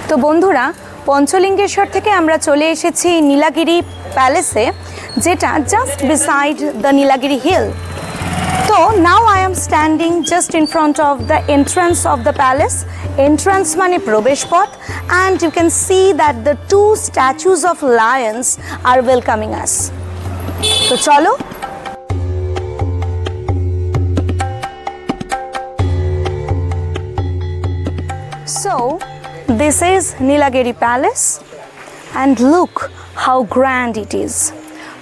তো বন্ধুরা, পঞ্চলিঙ্গেশ্বর থেকে আমরা চলে এসেছি নীলাগিরি প্যালেসে, যেটা just beside the Nilagiri hill. তো now I am standing just in front of the entrance of the palace. Entrance মানে প্রবেশ পথ, and you can see that the two statues of lions are welcoming us. তো চলো। So, this is Nilagiri Palace and look how grand it is.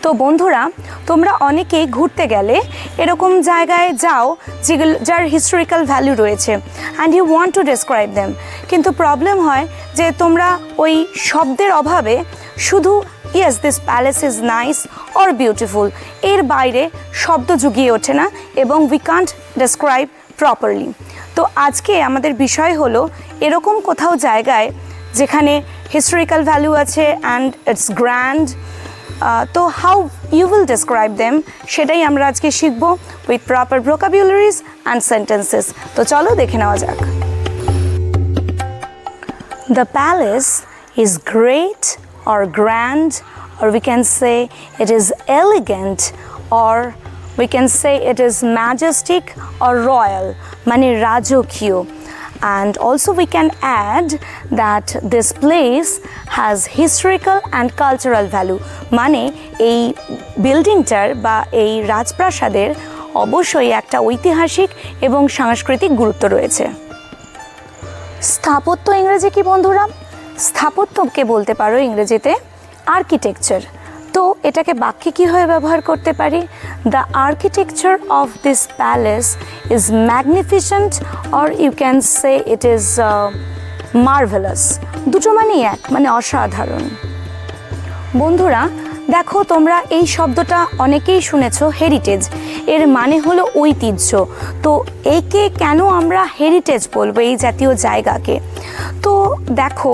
তো বন্ধুরা, তোমরা অনেকেই ঘুরতে গেলে এরকম জায়গায় যাও যার হিস্টোরিক্যাল ভ্যালু রয়েছে, and you want to describe them, কিন্তু প্রবলেম হয় যে তোমরা ওই শব্দের অভাবে শুধু yes this palace is nice or beautiful, এর বাইরে শব্দ জুগিয়ে ওঠে না এবং উই কান্ট ডেসক্রাইব প্রপারলি। তো আজকে আমাদের বিষয় হলো এরকম কোথাও জায়গায় যেখানে হিস্টোরিক্যাল ভ্যালু আছে অ্যান্ড ইটস গ্র্যান্ড। তো how you will describe them সেটাই আমরা আজকে শিখব with proper vocabularies and sentences. তো চলো দেখে নেওয়া যাক। The palace is great or grand, or we can say it is elegant, or we can say it is majestic or royal, mane rajokiyo. And also we can add that this place has historical and cultural value, mane ei building tar ba ei rajprashader অবশ্যই একটা ঐতিহাসিক এবং সাংস্কৃতিক গুরুত্ব রয়েছে। স্থাপত্য ইংরেজি কি বন্ধুরা? স্থাপত্যকে বলতে পারো ইংরেজিতে আর্কিটেকচার। তো এটাকে বাক্যে কীভাবে ব্যবহার করতে পারি? The architecture of this palace is magnificent, or you can say it is marvellous. দুটো মানেই এক, মানে অসাধারণ। বন্ধুরা দেখো, তোমরা এই শব্দটা অনেকেই শুনেছ, হেরিটেজ। এর মানে হলো ঐতিহ্য। তো একে কেন আমরা হেরিটেজ বলবো, এই জাতীয় জায়গাকে? তো দেখো,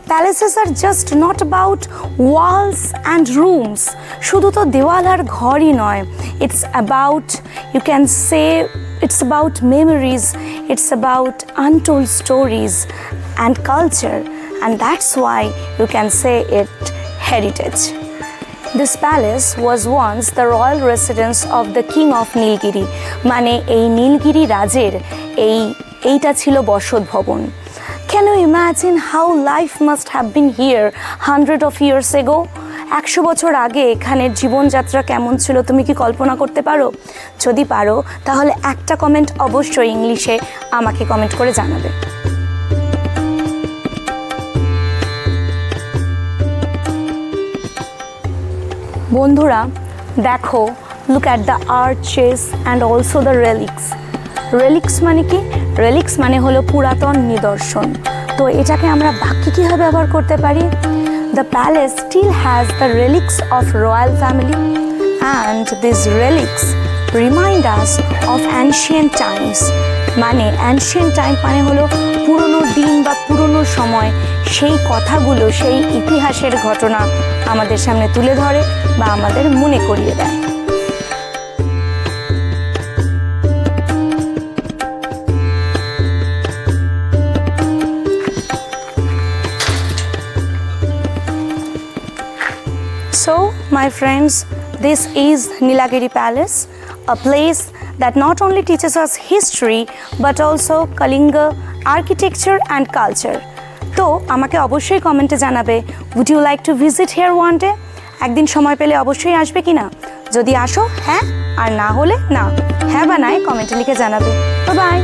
palaces are just not about walls and rooms. শুধু তো দেওয়াল আর ঘরই নয়, it's about, you can say it's about memories, it's about untold stories and culture, and that's why you can say it heritage. This palace was once the royal residence of the king of Nilagiri, মানে এই নীলগিরি রাজের এইটা ছিল বসত ভবন। Can you imagine how life must have been here hundreds of years ago? 100 বছর আগে এখানের জীবনযাত্রা কেমন ছিল তুমি কি কল্পনা করতে পারো? যদি পারো তাহলে একটা কমেন্ট অবশ্যই ইংলিশে আমাকে কমেন্ট করে জানাবে। বন্ধুরা দেখো, look at the arches and also the relics. relics মানে কি? relics মানে হলো পুরাতন নিদর্শন। তো এটাকে আমরা বাক্যে কীভাবে ব্যবহার করতে পারি? The palace still has the relics of royal family, and these relics remind us of ancient times. মানে ancient time মানে হলো পুরনো দিন বা পুরনো সময়, সেই কথাগুলো, সেই ইতিহাসের ঘটনা আমাদের সামনে তুলে ধরে বা আমাদের মনে করিয়ে দেয়। So, my friends, this is Nilagiri Palace, a place that not only teaches us history but also Kalinga architecture and culture. তো আমাকে অবশ্যই কমেন্টে জানাবে, would you like to visit here one day? একদিন সময় পেলে অবশ্যই আসবে কিনা? যদি আসো হ্যাঁ, আর না হলে না। হ্যাঁ বা নাই কমেন্টে লিখে জানাবে। Bye bye.